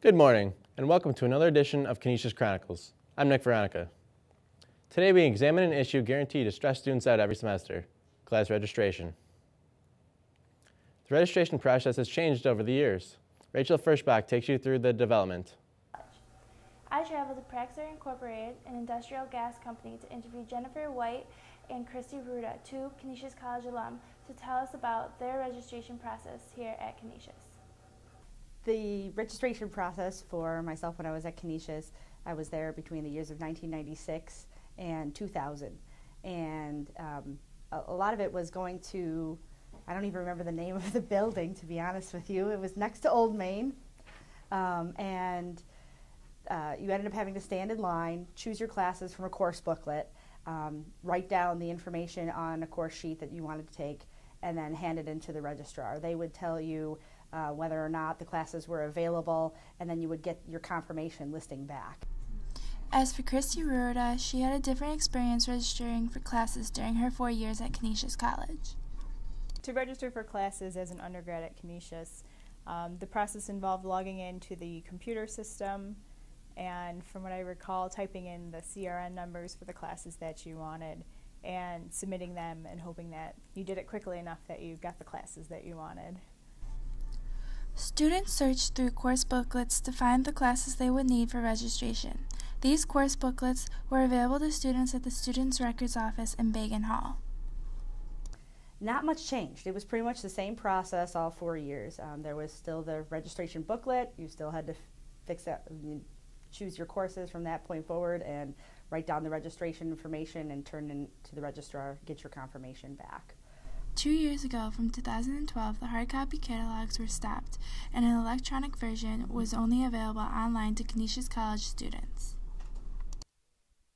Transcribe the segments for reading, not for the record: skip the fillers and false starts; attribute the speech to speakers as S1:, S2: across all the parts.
S1: Good morning, and welcome to another edition of Canisius Chronicles. I'm Nick Veronica. Today we examine an issue guaranteed to stress students out every semester, class registration. The registration process has changed over the years. Rachel Furshbach takes you through the development.
S2: I traveled to Praxair Incorporated, an industrial gas company, to interview Jennifer White and Christy Ruda, two Canisius College alum, to tell us about their registration process here at Canisius.
S3: The registration process for myself when I was at Canisius, I was there between the years of 1996 and 2000. And a lot of it was going to, I don't even remember the name of the building, to be honest with you. It was next to Old Main. You ended up having to stand in line, choose your classes from a course booklet, write down the information on a course sheet that you wanted to take, and then hand it into the registrar. They would tell you whether or not the classes were available, and then you would get your confirmation listing back.
S4: As for Christy Ruda, she had a different experience registering for classes during her 4 years at Canisius College.
S5: To register for classes as an undergrad at Canisius, the process involved logging into the computer system and, from what I recall, typing in the CRN numbers for the classes that you wanted and submitting them and hoping that you did it quickly enough that you got the classes that you wanted.
S4: Students searched through course booklets to find the classes they would need for registration. These course booklets were available to students at the Students' Records Office in Bagan Hall.
S3: Not much changed. It was pretty much the same process all 4 years. There was still the registration booklet. You still had to fix that, choose your courses from that point forward and write down the registration information and turn in to the registrar, get your confirmation back.
S4: 2 years ago, from 2012, the hard copy catalogs were stopped, and an electronic version was only available online to Canisius College students.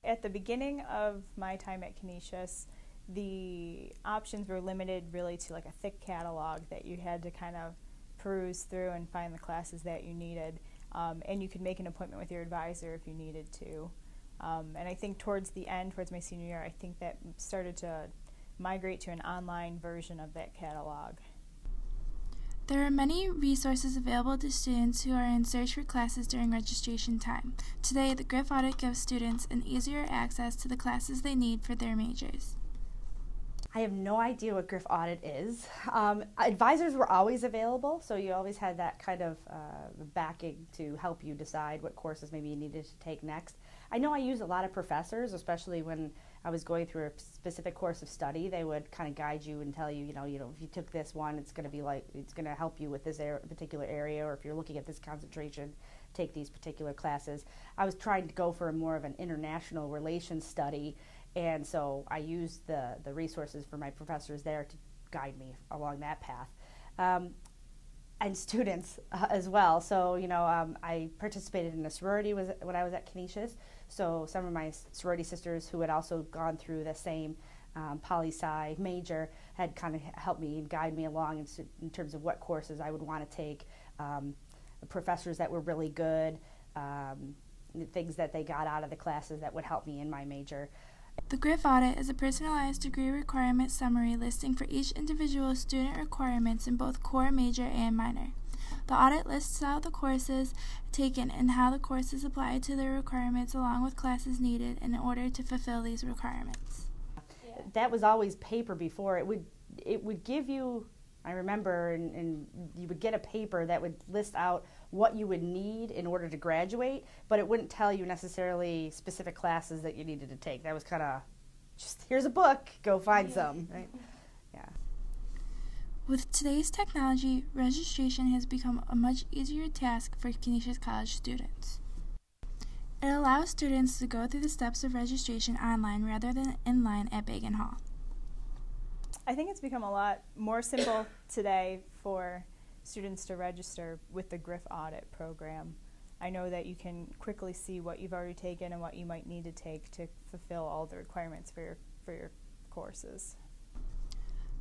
S5: At the beginning of my time at Canisius, the options were limited really to like a thick catalog that you had to kind of peruse through and find the classes that you needed, and you could make an appointment with your advisor if you needed to. And I think towards the end, towards my senior year, I think that started to migrate to an online version of that catalog.
S4: There are many resources available to students who are in search for classes during registration time. Today, the GRIF audit gives students an easier access to the classes they need for their majors.
S3: I have no idea what GRIF audit is. Advisors were always available, so you always had that kind of backing to help you decide what courses maybe you needed to take next. I know I used a lot of professors, especially when I was going through a specific course of study. They would kind of guide you and tell you, if you took this one, it's going to help you with this particular area, or if you're looking at this concentration, take these particular classes. I was trying to go for more of an international relations study, and so I used the resources for my professors there to guide me along that path. And students as well. So, I participated in a sorority when I was at Canisius. So some of my sorority sisters who had also gone through the same poli-sci major had kind of helped me and guide me along in terms of what courses I would want to take, professors that were really good, things that they got out of the classes that would help me in my major.
S4: The GRIF audit is a personalized degree requirement summary listing for each individual student requirements in both core, major, and minor. The audit lists out the courses taken and how the courses apply to their requirements along with classes needed in order to fulfill these requirements.
S3: That was always paper before. It would give you, I remember, and you would get a paper that would list out what you would need in order to graduate, but it wouldn't tell you necessarily specific classes that you needed to take. That was kind of just, here's a book, go find some, right? Yeah.
S4: With today's technology, registration has become a much easier task for Canisius College students. It allows students to go through the steps of registration online rather than in line at Bagan Hall.
S5: I think it's become a lot more simple today for students to register with the GRIF audit program. I know that you can quickly see what you've already taken and what you might need to take to fulfill all the requirements for your courses.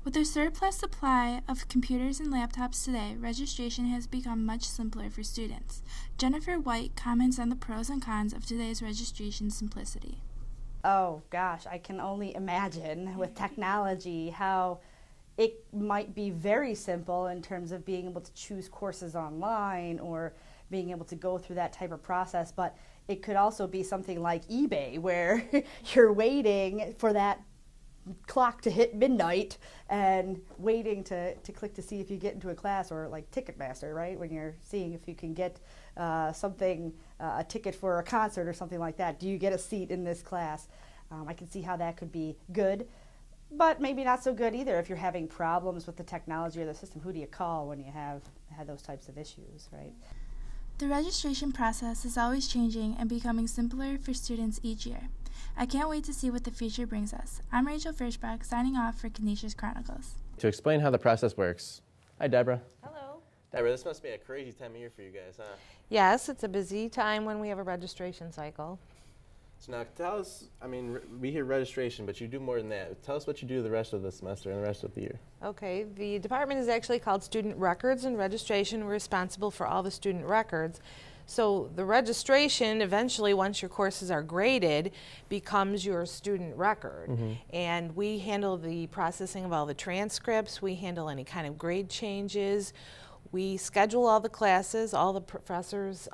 S4: With a surplus supply of computers and laptops today, registration has become much simpler for students. Jennifer White comments on the pros and cons of today's registration simplicity.
S3: Oh gosh, I can only imagine with technology how it might be very simple in terms of being able to choose courses online or being able to go through that type of process, but it could also be something like eBay where you're waiting for that clock to hit midnight and waiting to click to see if you get into a class, or like Ticketmaster, right? When you're seeing if you can get a ticket for a concert or something like that. Do you get a seat in this class? I can see how that could be good, but maybe not so good either if you're having problems with the technology or the system. Who do you call when you have had those types of issues, right?
S4: The registration process is always changing and becoming simpler for students each year. I can't wait to see what the future brings us. I'm Rachel Fishbach, signing off for Canisius Chronicles.
S1: To explain how the process works. Hi, Deborah.
S6: Hello.
S1: Deborah, this must be a crazy time of year for you guys, huh?
S6: Yes, it's a busy time when we have a registration cycle.
S1: So now tell us, I mean, we hear registration, but you do more than that. Tell us what you do the rest of the semester and the rest of the year.
S6: Okay, the department is actually called Student Records and Registration. We're responsible for all the student records. So the registration, eventually, once your courses are graded, becomes your student record. And we handle the processing of all the transcripts. We handle any kind of grade changes. We schedule all the classes. All the professors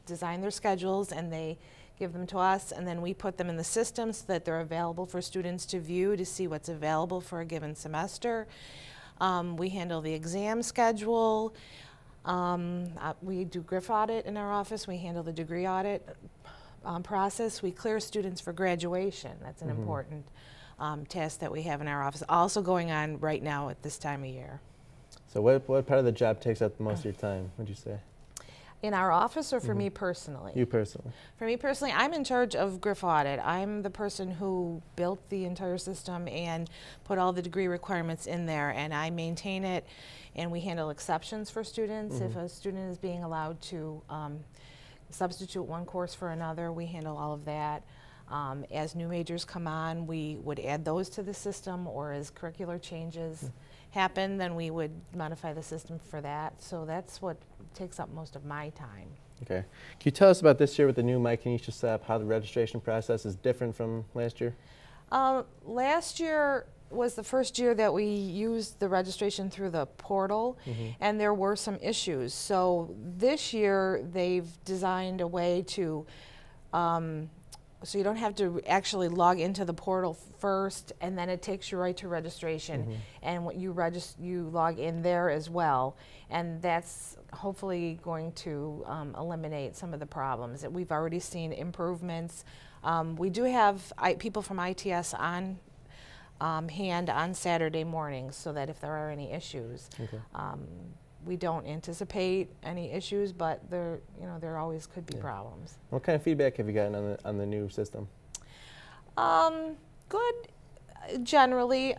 S6: design their schedules, and they give them to us, and then we put them in the system so that they're available for students to view to see what's available for a given semester. We handle the exam schedule. We do GRIF audit in our office. We handle the degree audit process. We clear students for graduation. That's an important task that we have in our office, also going on right now at this time of year.
S1: So what part of the job takes up the most of your time, would you say?
S6: In our office, or for me personally?
S1: You personally.
S6: For me personally, I'm in charge of GRIF audit. I'm the person who built the entire system and put all the degree requirements in there, and I maintain it, and we handle exceptions for students. If a student is being allowed to substitute one course for another, we handle all of that. As new majors come on, we would add those to the system, or as curricular changes happen, then we would modify the system for that. So that's what takes up most of my time.
S1: Okay. Can you tell us about this year with the new My Canisius app, how the registration process is different from last year?
S6: Last year was the first year that we used the registration through the portal, and there were some issues. So this year they've designed a way to so you don't have to actually log into the portal first, and then it takes you right to registration. And when you you log in there as well, and that's hopefully going to eliminate some of the problems. We've already seen improvements. We do have people from ITS on hand on Saturday mornings, so that if there are any issues, we don't anticipate any issues, but there always could be problems.
S1: What kind of feedback have you gotten on the new system?
S6: Good, generally.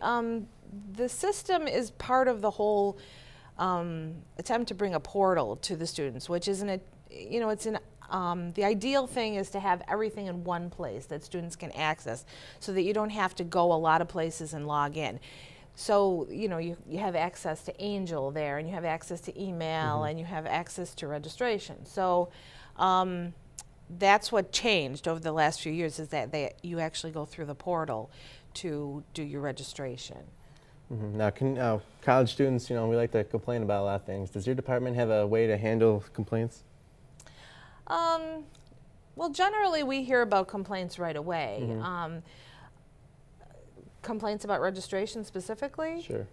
S6: The system is part of the whole attempt to bring a portal to the students, which isn't the ideal thing is to have everything in one place that students can access, so that you don't have to go a lot of places and log in. So, you have access to Angel there, and you have access to email, and you have access to registration. So that's what changed over the last few years, is that you actually go through the portal to do your registration.
S1: Now, college students, we like to complain about a lot of things. Does your department have a way to handle complaints?
S6: Well, generally we hear about complaints right away. Complaints about registration specifically?
S1: Sure.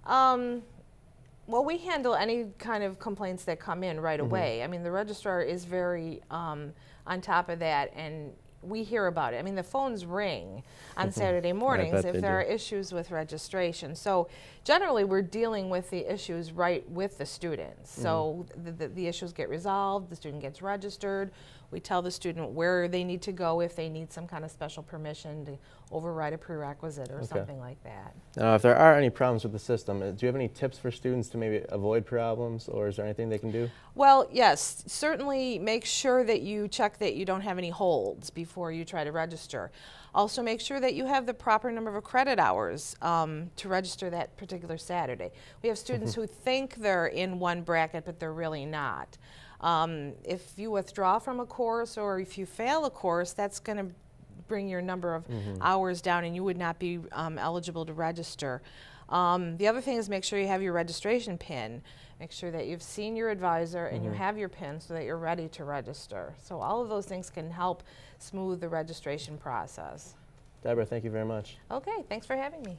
S6: Well, we handle any kind of complaints that come in right away. I mean, the registrar is very on top of that, and we hear about it. I mean, the phones ring on Saturday mornings if there are issues with registration. So generally, we're dealing with the issues right with the students. So the issues get resolved, the student gets registered. We tell the student where they need to go if they need some kind of special permission to override a prerequisite or something like that.
S1: Now, if there are any problems with the system, do you have any tips for students to maybe avoid problems, or is there anything they can do?
S6: Well, yes, certainly make sure that you check that you don't have any holds before you try to register. Also, make sure that you have the proper number of credit hours to register that particular Saturday. We have students who think they're in one bracket, but they're really not. If you withdraw from a course, or if you fail a course, that's going to bring your number of hours down, and you would not be eligible to register. The other thing is make sure you have your registration PIN. Make sure that you've seen your advisor and you have your PIN so that you're ready to register. So all of those things can help smooth the registration process.
S1: Deborah, thank you very much.
S6: Okay, thanks for having me.